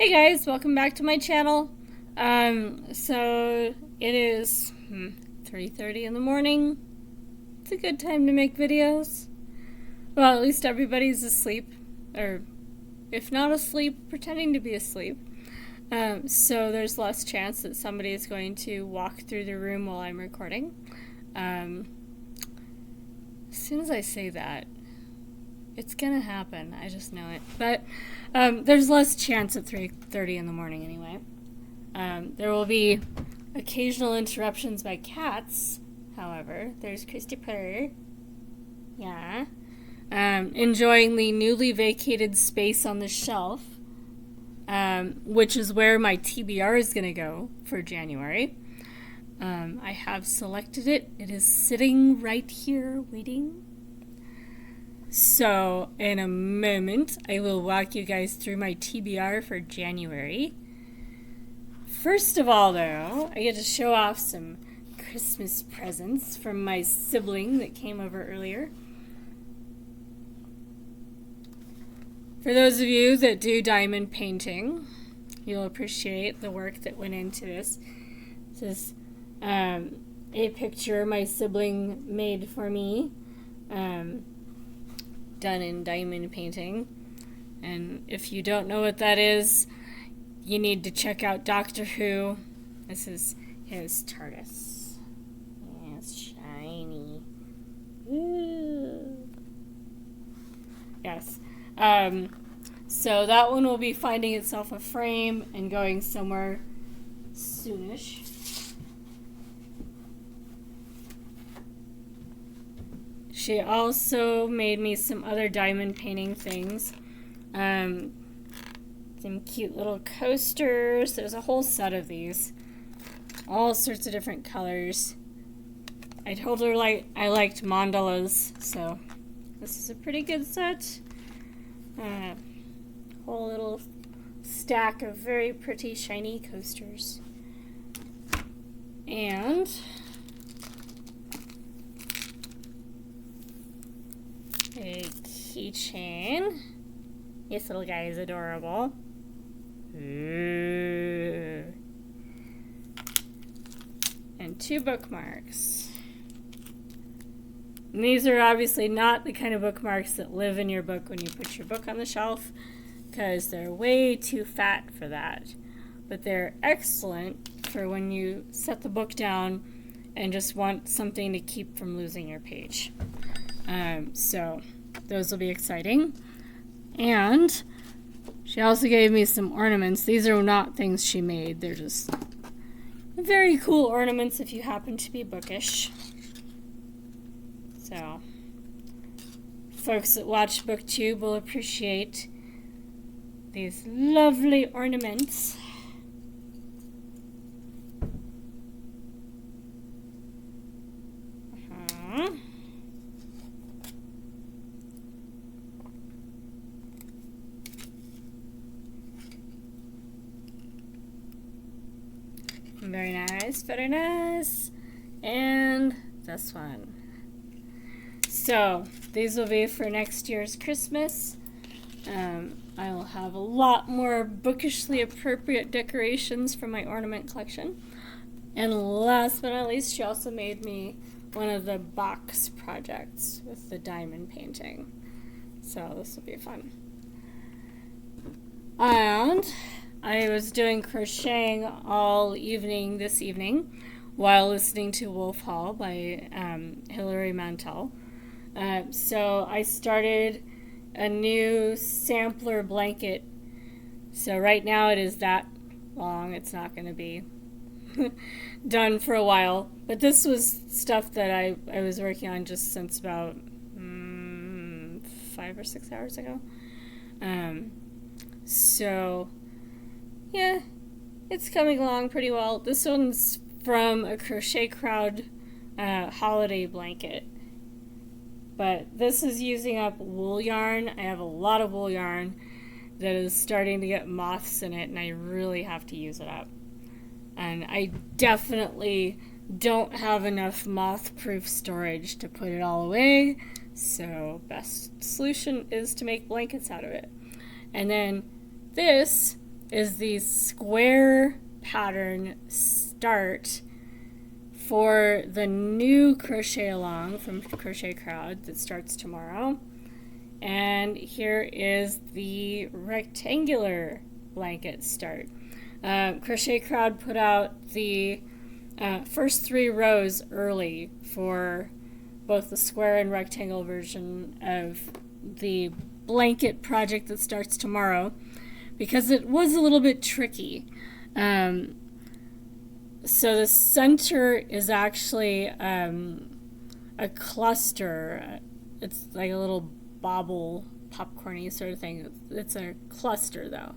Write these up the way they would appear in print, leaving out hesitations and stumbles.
Hey guys, welcome back to my channel. So it is 3:30 in the morning. It's a good time to make videos. Well, at least everybody's asleep, or if not asleep, pretending to be asleep. So there's less chance that somebody is going to walk through the room while I'm recording. As soon as I say that, it's gonna happen. I just know it. But there's less chance at 3:30 in the morning anyway. There will be occasional interruptions by cats, however. There's Christopher. Yeah. Enjoying the newly vacated space on the shelf, which is where my TBR is going to go for January. I have selected it. It is sitting right here waiting. So, in a moment, I will walk you guys through my TBR for January. First of all, though, I get to show off some Christmas presents from my sibling that came over earlier. For those of you that do diamond painting, you'll appreciate the work that went into this. This is a picture my sibling made for me. Done in diamond painting. And if you don't know what that is, you need to check out Doctor Who. This is his TARDIS. Yeah, it's shiny. Ooh. Yes. So that one will be finding itself a frame and going somewhere soonish. She also made me some other diamond painting things. Some cute little coasters. There's a whole set of these. All sorts of different colors. I told her I liked mandalas, so this is a pretty good set. Whole little stack of very pretty shiny coasters. And a keychain. This little guy is adorable. Ooh. And 2 bookmarks. And these are obviously not the kind of bookmarks that live in your book when you put your book on the shelf, because they're way too fat for that. But they're excellent for when you set the book down and just want something to keep from losing your page. So those will be exciting. And she also gave me some ornaments. These are not things she made. They're just very cool ornaments if you happen to be bookish. So folks that watch BookTube will appreciate these lovely ornaments. Very nice, very nice. And this one. So, these will be for next year's Christmas. I will have a lot more bookishly appropriate decorations from my ornament collection. And last but not least, she also made me one of the box projects with the diamond painting. So, this will be fun. And I was doing crocheting all evening this evening while listening to Wolf Hall by Hilary Mantel. So I started a new sampler blanket. So right now it is that long. It's not going to be done for a while. But this was stuff that I was working on just since about 5 or 6 hours ago. So yeah, it's coming along pretty well. This one's from a Crochet Crowd holiday blanket. But this is using up wool yarn. I have a lot of wool yarn that is starting to get moths in it, and I really have to use it up. And I definitely don't have enough moth-proof storage to put it all away, so best solution is to make blankets out of it. And then this is the square pattern start for the new crochet along from Crochet Crowd that starts tomorrow. And here is the rectangular blanket start. Crochet Crowd put out the first 3 rows early for both the square and rectangle version of the blanket project that starts tomorrow because it was a little bit tricky. So the center is actually a cluster. It's like a little bobble, popcorny sort of thing. It's a cluster though.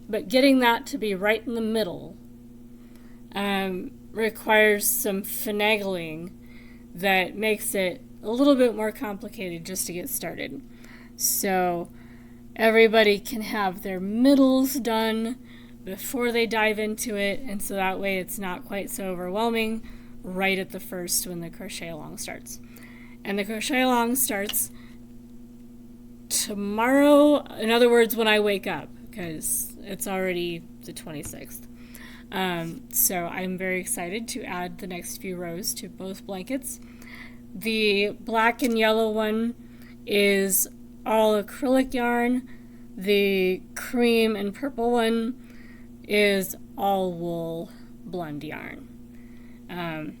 But getting that to be right in the middle requires some finagling that makes it a little bit more complicated just to get started. So everybody can have their middles done before they dive into it, and so that way it's not quite so overwhelming right at the first when the crochet along starts. And the crochet along starts tomorrow, in other words, when I wake up, because it's already the 26th. So I'm very excited to add the next few rows to both blankets. The black and yellow one is all acrylic yarn. The cream and purple one is all wool blend yarn. And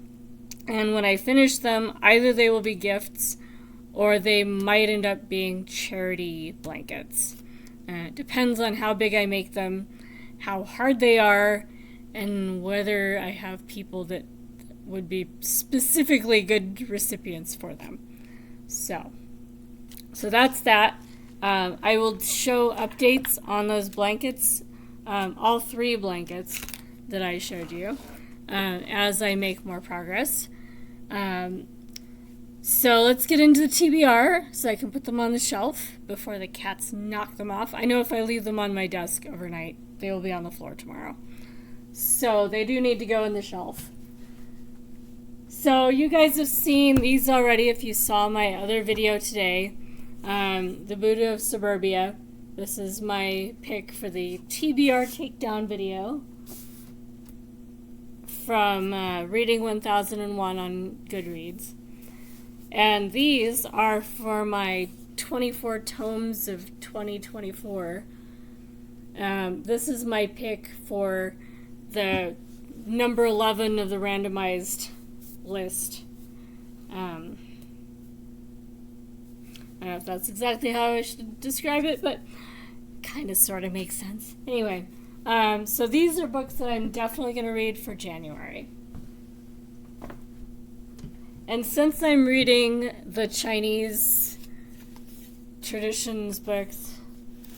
when I finish them, either they will be gifts or they might end up being charity blankets. It depends on how big I make them, how hard they are, and whether I have people that would be specifically good recipients for them. So that's that. I will show updates on those blankets, all 3 blankets that I showed you, as I make more progress. So let's get into the TBR so I can put them on the shelf before the cats knock them off. I know if I leave them on my desk overnight, they will be on the floor tomorrow. So they do need to go in the shelf. So you guys have seen these already if you saw my other video today, the Buddha of Suburbia. This is my pick for the TBR takedown video from Reading 1001 on Goodreads. And these are for my 24 tomes of 2024. This is my pick for the number 11 of the randomized list. I don't know if that's exactly how I should describe it, but kind of sort of makes sense. Anyway, so these are books that I'm definitely going to read for January. And since I'm reading the Chinese traditions books,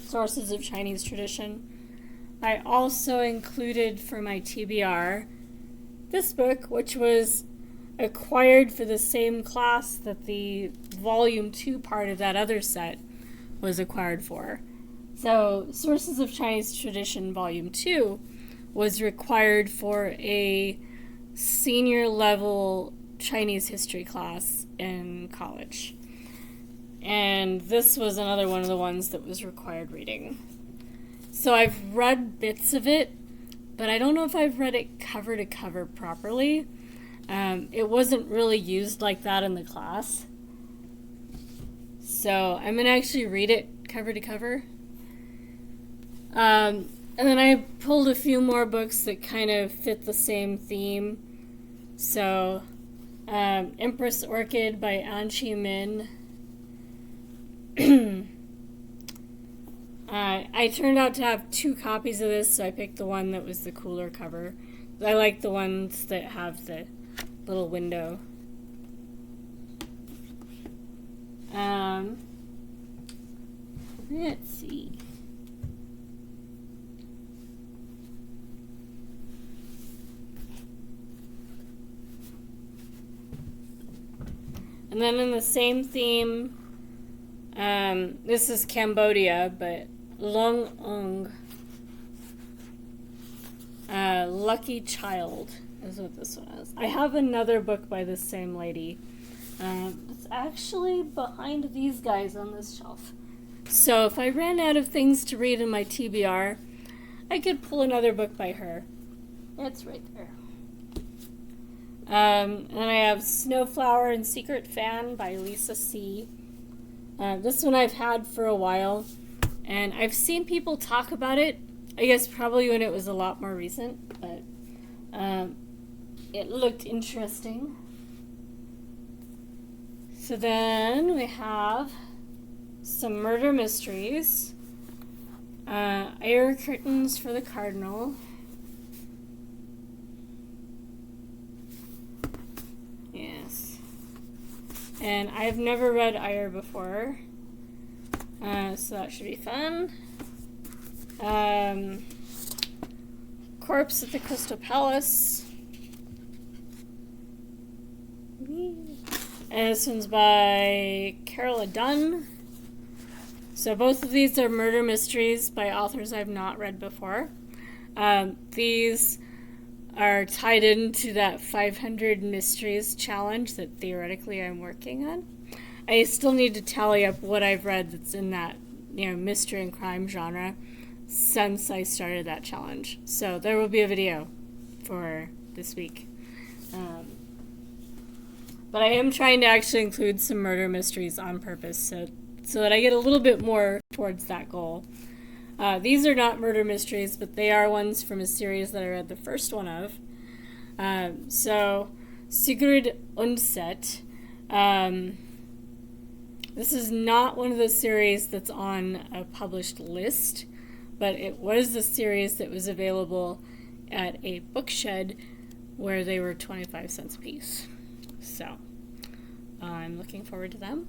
Sources of Chinese Tradition, I also included for my TBR this book, which was acquired for the same class that the Volume 2 part of that other set was acquired for. So Sources of Chinese Tradition Volume 2 was required for a senior level Chinese history class in college. And this was another one of the ones that was required reading. So I've read bits of it, but I don't know if I've read it cover to cover properly. It wasn't really used like that in the class. So I'm going to actually read it cover to cover. And then I pulled a few more books that kind of fit the same theme. So Empress Orchid by Anchi Min. I turned out to have 2 copies of this, so I picked the one that was the cooler cover. I like the ones that have the little window. Let's see. And then in the same theme, this is Cambodia, but Long Ong, Lucky Child is what this one is. I have another book by this same lady. It's actually behind these guys on this shelf. So if I ran out of things to read in my TBR, I could pull another book by her. It's right there. And then I have Snowflower and Secret Fan by Lisa C. This one I've had for a while, and I've seen people talk about it. I guess probably when it was a lot more recent, but it looked interesting. So then we have some murder mysteries. Iron Curtains for the Cardinal. Yes. And I've never read Ire before, so that should be fun. Corpse at the Crystal Palace. And this one's by Carol Dunn. So both of these are murder mysteries by authors I've not read before. These are tied into that 500 mysteries challenge that theoretically I'm working on. I still need to tally up what I've read that's in that, mystery and crime genre since I started that challenge. So there will be a video for this week. But I am trying to actually include some murder mysteries on purpose so that I get a little bit more towards that goal. These are not murder mysteries, but they are ones from a series that I read the first one of. So, Sigrid Undset. This is not one of the series that's on a published list, but it was the series that was available at a bookshed where they were 25 cents a piece. So, I'm looking forward to them.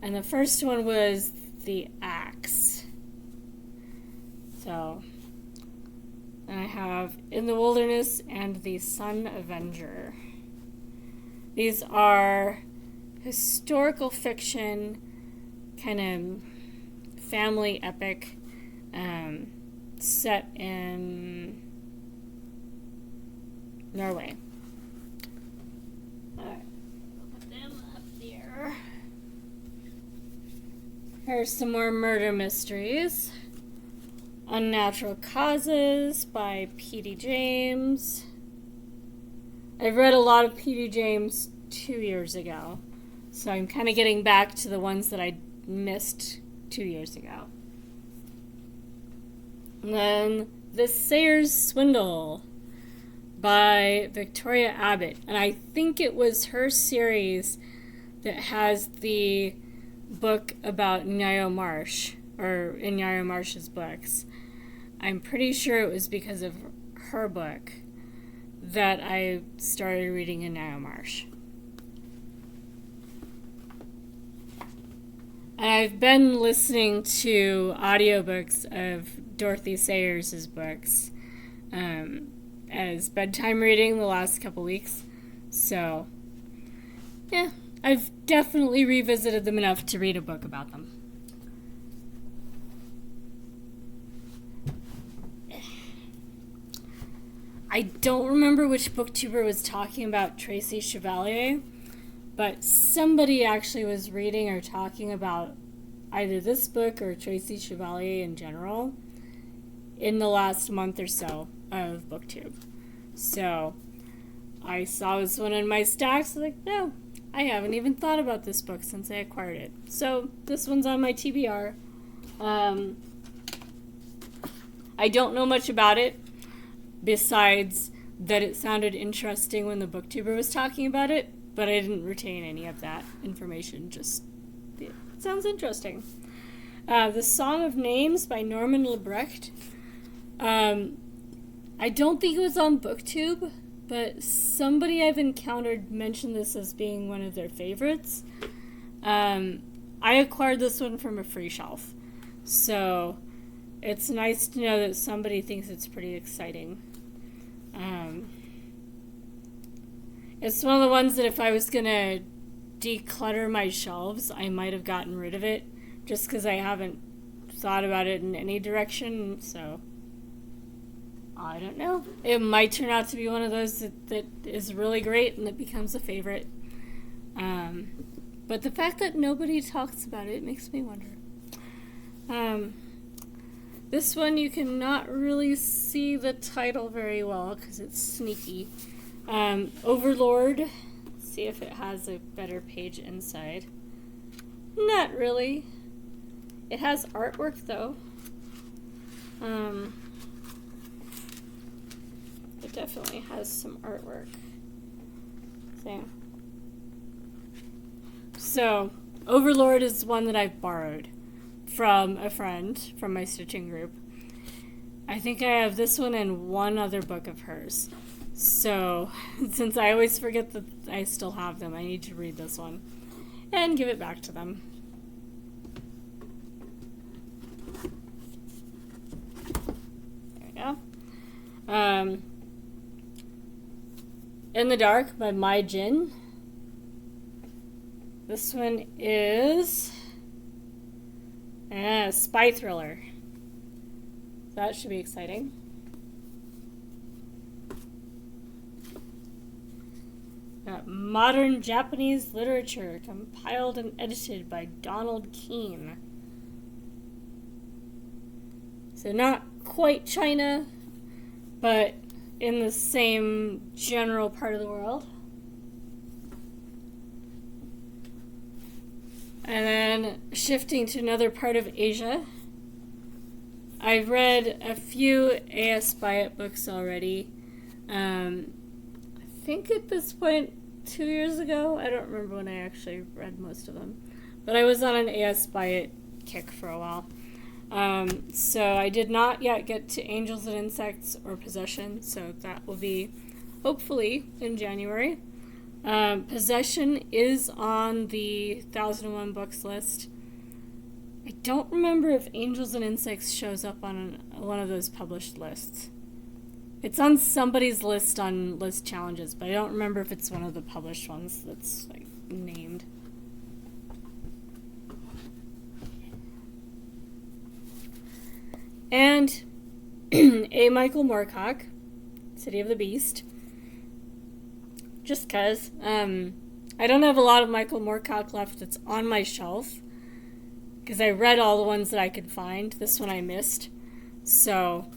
And the first one was The Axe. So, and I have In the Wilderness and The Sun Avenger. These are historical fiction, kind of family epic, set in Norway. Alright, put them up there. Here's some more murder mysteries. Unnatural Causes by P.D. James. I've read a lot of P.D. James 2 years ago, so I'm kind of getting back to the ones that I missed 2 years ago. And then The Sayer's Swindle by Victoria Abbott. And I think it was her series that has the book about Nyayo Marsh, or in Nyayo Marsh's books. I'm pretty sure it was because of her book that I started reading in Nyayo Marsh. And I've been listening to audiobooks of Dorothy Sayers' books as bedtime reading the last couple weeks. So, yeah, I've definitely revisited them enough to read a book about them. I don't remember which booktuber was talking about Tracy Chevalier, but somebody actually was reading or talking about either this book or Tracy Chevalier in general in the last month or so of BookTube. So I saw this one in my stacks. I was like, no, I haven't even thought about this book since I acquired it. So this one's on my TBR. I don't know much about it besides that it sounded interesting when the booktuber was talking about it, but I didn't retain any of that information. Just, it sounds interesting. The Song of Names by Norman Lebrecht. I don't think it was on BookTube, but somebody I've encountered mentioned this as being one of their favorites. I acquired this one from a free shelf, so it's nice to know that somebody thinks it's pretty exciting. It's one of the ones that if I was going to declutter my shelves, I might have gotten rid of it just because I haven't thought about it in any direction, so I don't know. It might turn out to be one of those that is really great and that becomes a favorite. But the fact that nobody talks about it makes me wonder. This one you cannot really see the title very well because it's sneaky. Overlord. Let's see if it has a better page inside. Not really. It has artwork though. It definitely has some artwork. So, Overlord is one that I've borrowed from a friend from my stitching group. I think I have this one and one other book of hers. So, since I always forget that I still have them, I need to read this one and give it back to them. There we go. In the Dark by My Jin. This one is a spy thriller. That should be exciting. Modern Japanese Literature, compiled and edited by Donald Keene. So not quite China, but in the same general part of the world. And then shifting to another part of Asia. I've read a few A.S. Byatt books already. I think at this point 2 years ago. I don't remember when I actually read most of them. But I was on an A.S. Byatt kick for a while. So I did not yet get to Angels and Insects or Possession, so that will be hopefully in January. Possession is on the 1001 books list. I don't remember if Angels and Insects shows up on one of those published lists. It's on somebody's list on list challenges, but I don't remember if it's one of the published ones that's like named. And a Michael Moorcock, City of the Beast. Just because. I don't have a lot of Michael Moorcock left that's on my shelf. Because I read all the ones that I could find. This one I missed. So,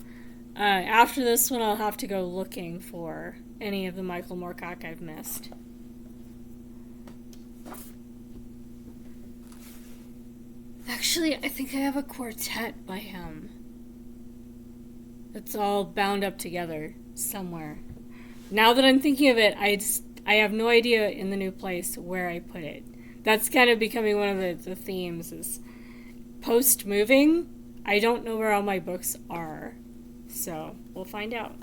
after this one, I'll have to go looking for any of the Michael Moorcock I've missed. Actually, I think I have a quartet by him. It's all bound up together somewhere. Now that I'm thinking of it, I have no idea in the new place where I put it. That's kind of becoming one of the themes is post-moving, I don't know where all my books are. So, we'll find out.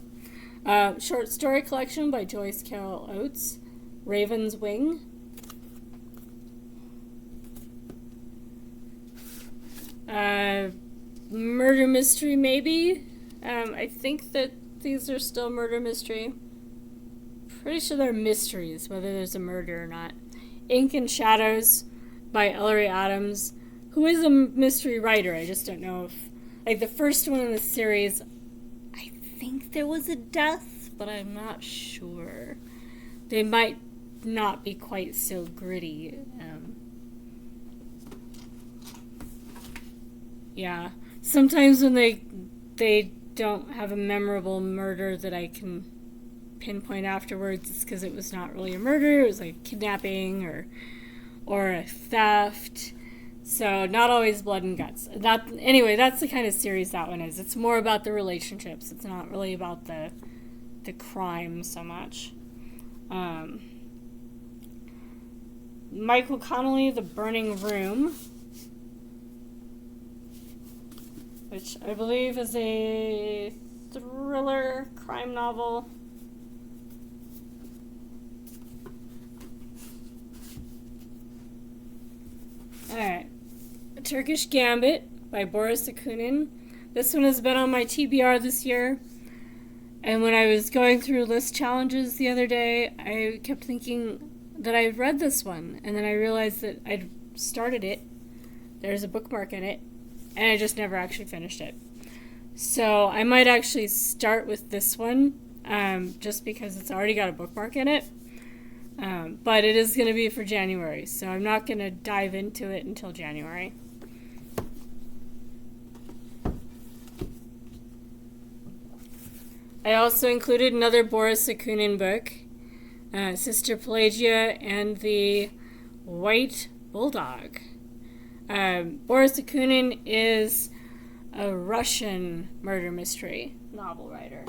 Short story collection by Joyce Carol Oates, Raven's Wing. Murder mystery, maybe. I think that these are still murder mystery. Pretty sure they're mysteries, whether there's a murder or not. Ink and Shadows by Ellery Adams, who is a mystery writer. I just don't know if... Like, the first one in the series, I think there was a death, but I'm not sure. They might not be quite so gritty. Yeah. Sometimes when they don't have a memorable murder that I can pinpoint afterwards, it's because it was not really a murder, it was like kidnapping or a theft. So not always blood and guts. Anyway, that's the kind of series that one is. It's more about the relationships. It's not really about the crime so much. Michael Connelly, The Burning Room, which I believe is a thriller crime novel. Alright. Turkish Gambit by Boris Akunin. This one has been on my TBR this year. And when I was going through list challenges the other day, I kept thinking that I read this one. And then I realized that I'd started it. There's a bookmark in it. And I just never actually finished it. So I might actually start with this one, just because it's already got a bookmark in it. But it is going to be for January, so I'm not going to dive into it until January. I also included another Boris Akunin book, Sister Pelagia and the White Bulldog. Boris Akunin is a Russian murder mystery novel writer.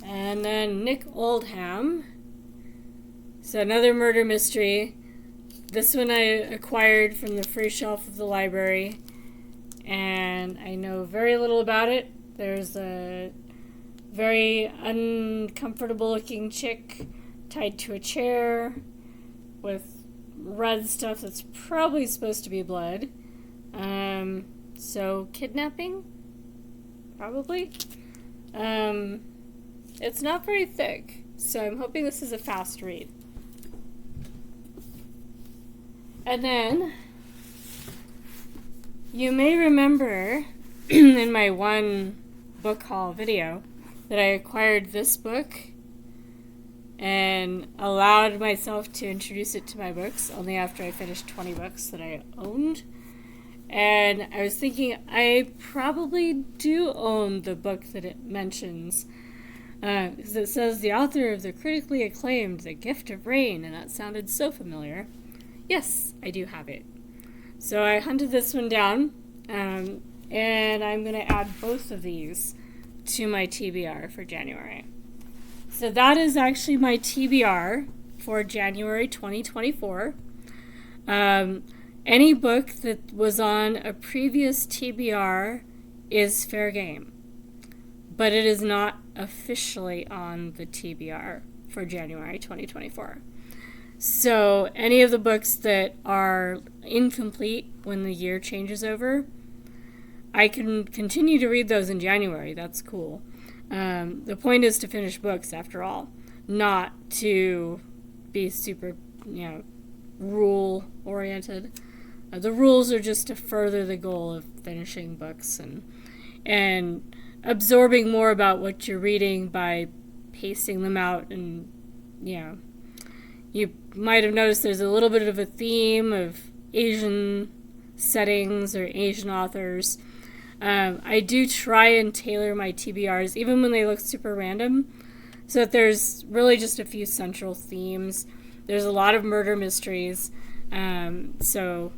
And then Nick Oldham. So another murder mystery. This one I acquired from the free shelf of the library, and I know very little about it. There's a very uncomfortable looking chick tied to a chair with red stuff that's probably supposed to be blood. So kidnapping? Probably. It's not very thick, so I'm hoping this is a fast read. And then, you may remember in my one book haul video that I acquired this book and allowed myself to introduce it to my books only after I finished 20 books that I owned. And I was thinking I probably do own the book that it mentions, because it says the author of the critically acclaimed The Gift of Rain, and that sounded so familiar. Yes, I do have it. So I hunted this one down, and I'm going to add both of these to my TBR for January. So that is actually my TBR for January 2024. Any book that was on a previous TBR is fair game, but it is not officially on the TBR for January 2024. So any of the books that are incomplete when the year changes over, I can continue to read those in January. That's cool. The point is to finish books, after all, not to be super, rule-oriented. The rules are just to further the goal of finishing books and absorbing more about what you're reading by pacing them out. And, you might have noticed there's a little bit of a theme of Asian settings or Asian authors. I do try and tailor my TBRs, even when they look super random, so that there's really just a few central themes. There's a lot of murder mysteries, so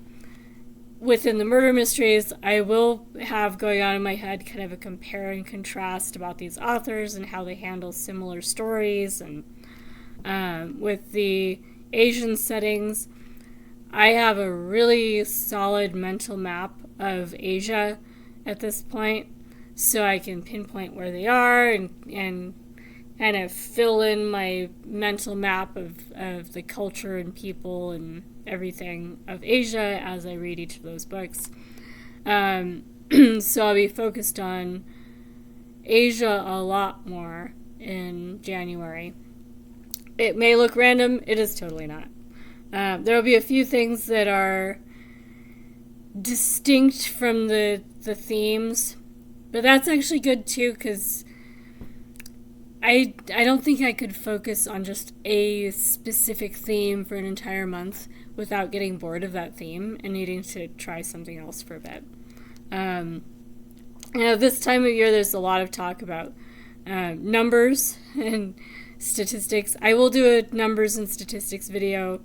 within the murder mysteries, I will have going on in my head kind of a compare and contrast about these authors and how they handle similar stories. And with the Asian settings, I have a really solid mental map of Asia at this point, so I can pinpoint where they are and kind of fill in my mental map of the culture and people and everything of Asia as I read each of those books. So I'll be focused on Asia a lot more in January. It may look random. It is totally not. There will be a few things that are distinct from the themes, but that's actually good too, because I don't think I could focus on just a specific theme for an entire month without getting bored of that theme and needing to try something else for a bit. This time of year there's a lot of talk about numbers and statistics. I will do a numbers and statistics video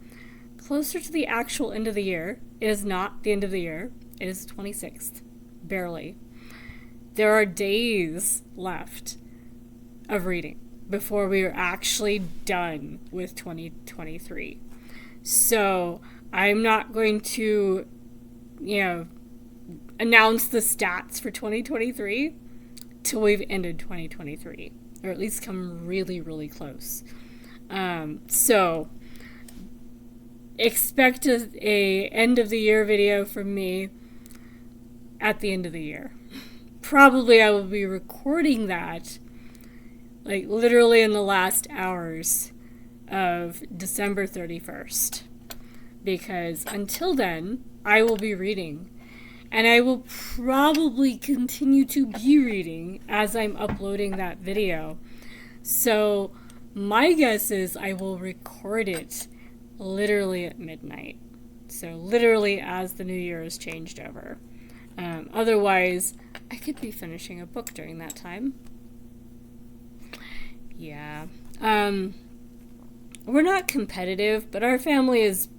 closer to the actual end of the year. It is not the end of the year. It is the 26th. Barely. There are days left of reading before we are actually done with 2023. So I'm not going to, announce the stats for 2023 till we've ended 2023, or at least come really, really close. So expect a end of the year video from me at the end of the year. Probably I will be recording that like literally in the last hours of December 31st, because until then I will be reading, and I will probably continue to be reading as I'm uploading that video. So my guess is I will record it literally at midnight, so literally as the new year is changed over. Otherwise, I could be finishing a book during that time. Yeah. We're not competitive, but our family has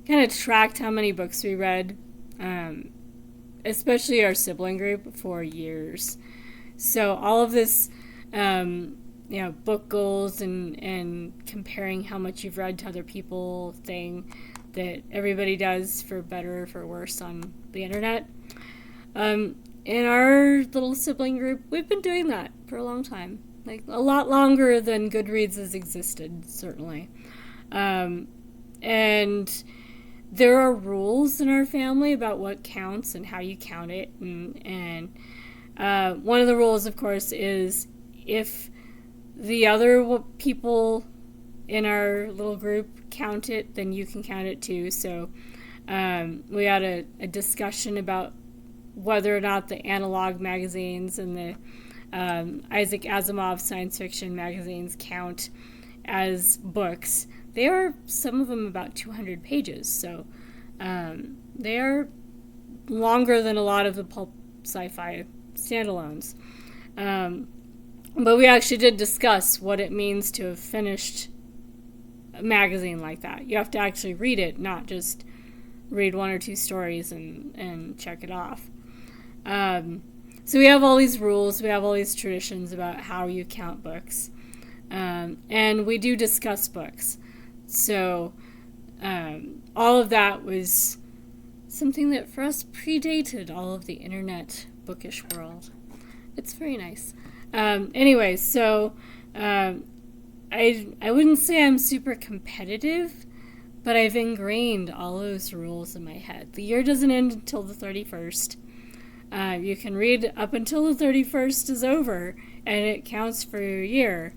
kind of tracked how many books we read, especially our sibling group, for years. So all of this, book goals and comparing how much you've read to other people thing that everybody does for better or for worse on the internet. In our little sibling group, we've been doing that for a long time. Like, a lot longer than Goodreads has existed, certainly. And there are rules in our family about what counts and how you count it. And one of the rules, of course, is if the other people in our little group count it, then you can count it too. So we had a discussion about whether or not the analog magazines and the Isaac Asimov science fiction magazines count as books. They are, some of them, about 200 pages, so they are longer than a lot of the pulp sci-fi standalones. But we actually did discuss what it means to have finished a magazine like that. You have to actually read it, not just read one or two stories and check it off. So we have all these rules, we have all these traditions about how you count books. And we do discuss books. So all of that was something that for us predated all of the internet bookish world. It's very nice. Anyway, so I wouldn't say I'm super competitive, but I've ingrained all those rules in my head. The year doesn't end until the 31st. You can read up until the 31st is over, and it counts for your year.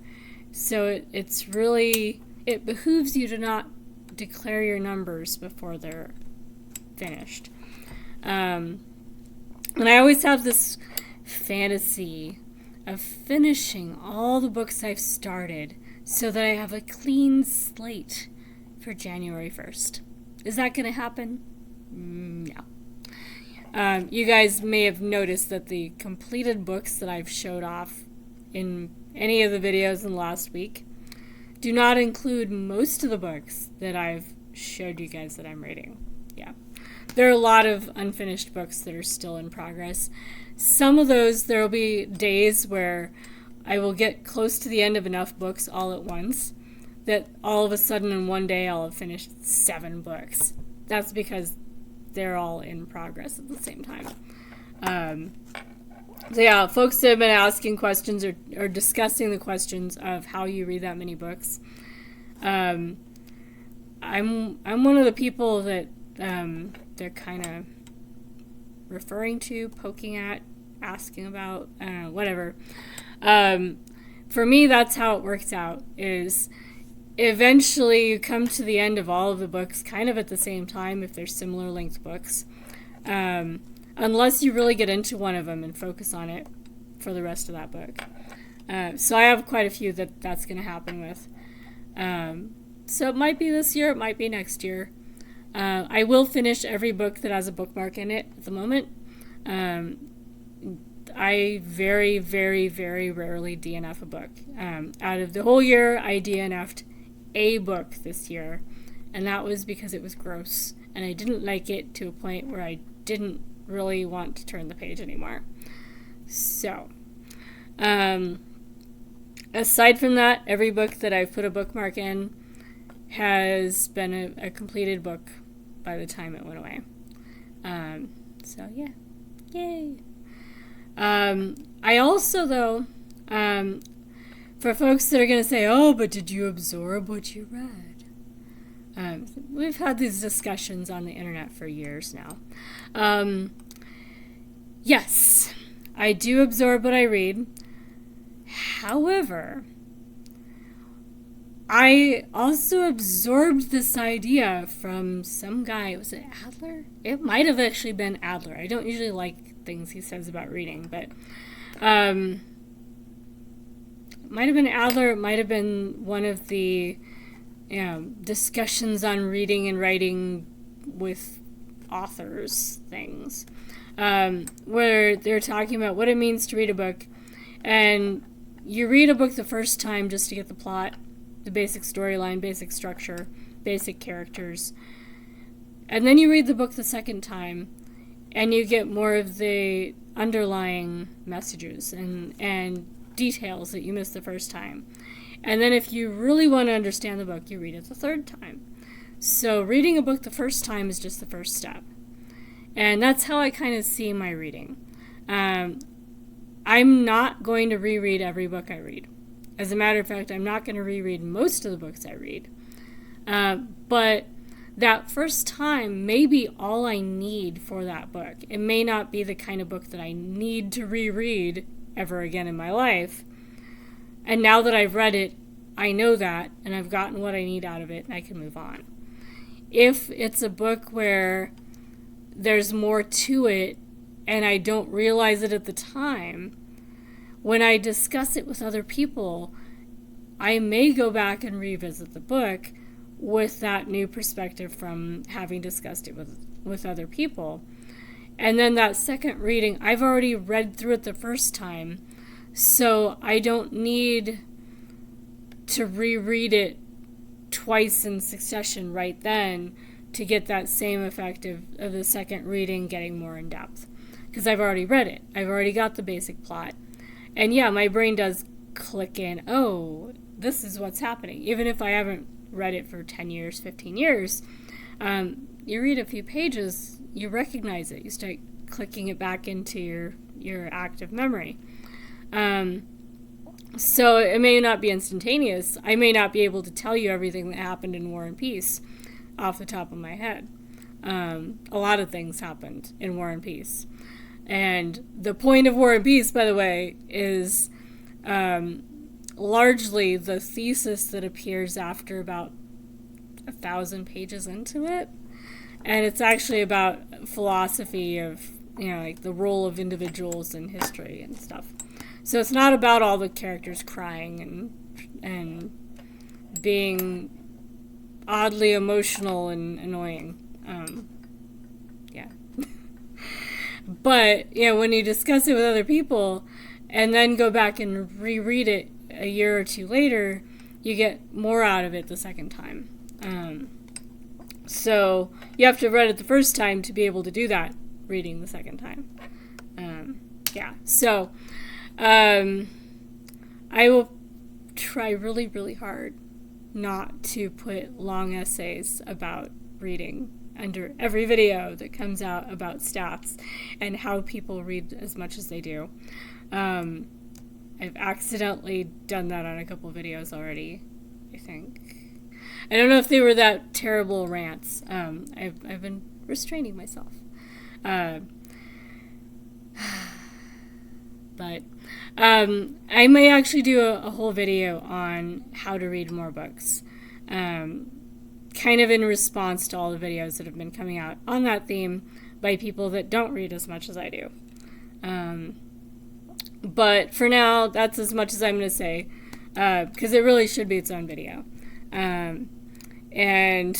So it behooves you to not declare your numbers before they're finished. And I always have this fantasy of finishing all the books I've started so that I have a clean slate for January 1st. Is that going to happen? No. You guys may have noticed that the completed books that I've showed off in any of the videos in the last week do not include most of the books that I've showed you guys that I'm reading. Yeah. There are a lot of unfinished books that are still in progress. Some of those, there will be days where I will get close to the end of enough books all at once that all of a sudden in one day I'll have finished 7 books. That's because they're all in progress at the same time. So yeah, folks have been asking questions or discussing the questions of how you read that many books. I'm one of the people that they're kind of referring to, poking at, asking about, whatever. For me, that's how it works out, is eventually you come to the end of all of the books kind of at the same time if they're similar length books. Unless you really get into one of them and focus on it for the rest of that book. So I have quite a few that's going to happen with. So it might be this year, it might be next year. I will finish every book that has a bookmark in it at the moment. I very, very, very rarely DNF a book. Out of the whole year, I DNF'd a book this year, and that was because it was gross, and I didn't like it to a point where I didn't really want to turn the page anymore. So, aside from that, every book that I've put a bookmark in has been a completed book by the time it went away. So yeah, yay. I also, though, for folks that are going to say, oh, but did you absorb what you read? We've had these discussions on the internet for years now. Yes, I do absorb what I read. However, I also absorbed this idea from some guy. Was it Adler? It might have actually been Adler. I don't usually like things he says about reading, but it might have been Adler. It might have been one of the discussions on reading and writing with authors things, where they're talking about what it means to read a book. And you read a book the first time just to get the plot, the basic storyline, basic structure, basic characters. And then you read the book the second time, and you get more of the underlying messages and details that you missed the first time. And then if you really want to understand the book, you read it the third time. So reading a book the first time is just the first step. And that's how I kind of see my reading. I'm not going to reread every book I read. As a matter of fact, I'm not going to reread most of the books I read. But that first time may be all I need for that book. It may not be the kind of book that I need to reread ever again in my life. And now that I've read it, I know that, and I've gotten what I need out of it, and I can move on. If it's a book where there's more to it, and I don't realize it at the time, when I discuss it with other people, I may go back and revisit the book with that new perspective from having discussed it with other people. And then that second reading, I've already read through it the first time, so I don't need to reread it twice in succession right then to get that same effect of the second reading getting more in depth. Because I've already read it. I've already got the basic plot. And yeah, my brain does click in, oh, this is what's happening. Even if I haven't read it for 10 years, 15 years, you read a few pages, you recognize it. You start clicking it back into your active memory. So it may not be instantaneous. I may not be able to tell you everything that happened in War and Peace off the top of my head. A lot of things happened in War and Peace. And the point of War and Peace, by the way, is largely the thesis that appears after about 1,000 pages into it. And it's actually about philosophy of, like the role of individuals in history and stuff. So it's not about all the characters crying and being oddly emotional and annoying. Yeah. But, when you discuss it with other people and then go back and reread it a year or two later, you get more out of it the second time. So you have to have read it the first time to be able to do that, reading the second time. So I will try really, really hard not to put long essays about reading under every video that comes out about stats and how people read as much as they do. I've accidentally done that on a couple of videos already, I think. I don't know if they were that terrible rants. I've been restraining myself. But I may actually do a whole video on how to read more books. Kind of in response to all the videos that have been coming out on that theme by people that don't read as much as I do. But for now, that's as much as I'm going to say, because it really should be its own video. And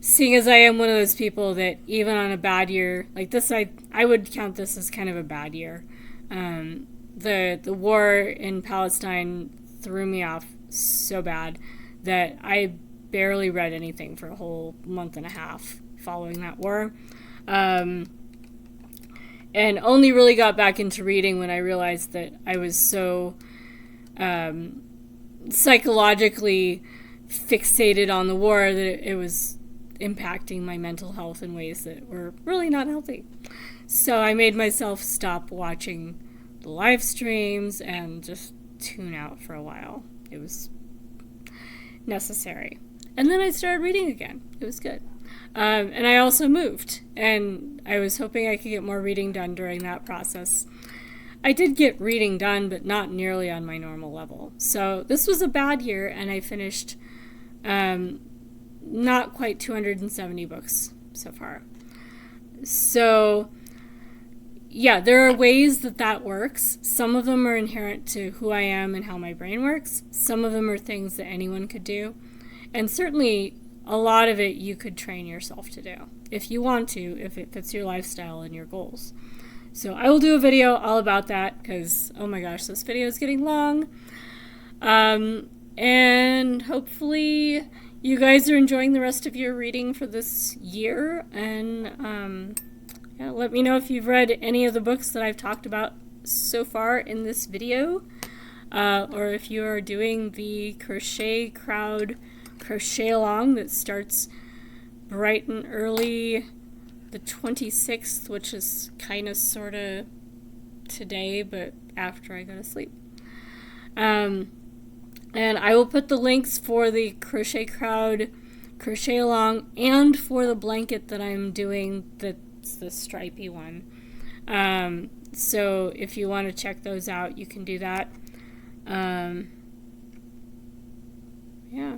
seeing as I am one of those people that even on a bad year, like this, I would count this as kind of a bad year. The war in Palestine threw me off so bad that I barely read anything for a whole month and a half following that war. And only really got back into reading when I realized that I was so psychologically fixated on the war that it was impacting my mental health in ways that were really not healthy. So I made myself stop watching the live streams and just tune out for a while. It was necessary. And then I started reading again. It was good. And I also moved, and I was hoping I could get more reading done during that process. I did get reading done, but not nearly on my normal level. So this was a bad year, and I finished not quite 270 books so far. So, yeah, there are ways that works. Some of them are inherent to who I am and how my brain works. Some of them are things that anyone could do. And certainly a lot of it you could train yourself to do. if you want to, if it fits your lifestyle and your goals. So I will do a video all about that because, oh my gosh, this video is getting long. And hopefully you guys are enjoying the rest of your reading for this year. And yeah, let me know if you've read any of the books that I've talked about so far in this video. Or if you are doing the Crochet Crowd crochet-along that starts bright and early the 26th, which is kind of sort of today, but after I go to sleep. And I will put the links for the Crochet Crowd crochet-along and for the blanket that I'm doing that's the stripy one. So if you want to check those out, you can do that. Yeah.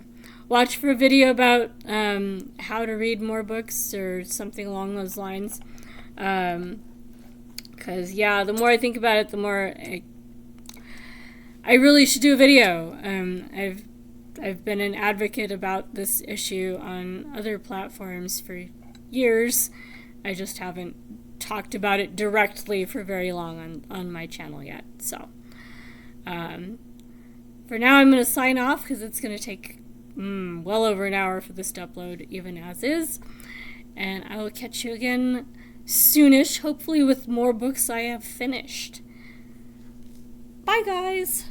Watch for a video about how to read more books or something along those lines. Because, yeah, the more I think about it, the more I really should do a video. I've been an advocate about this issue on other platforms for years. I just haven't talked about it directly for very long on my channel yet. So, for now, I'm going to sign off because it's going to take well over an hour for this to upload, even as is. And I will catch you again soonish, hopefully with more books I have finished. Bye, guys!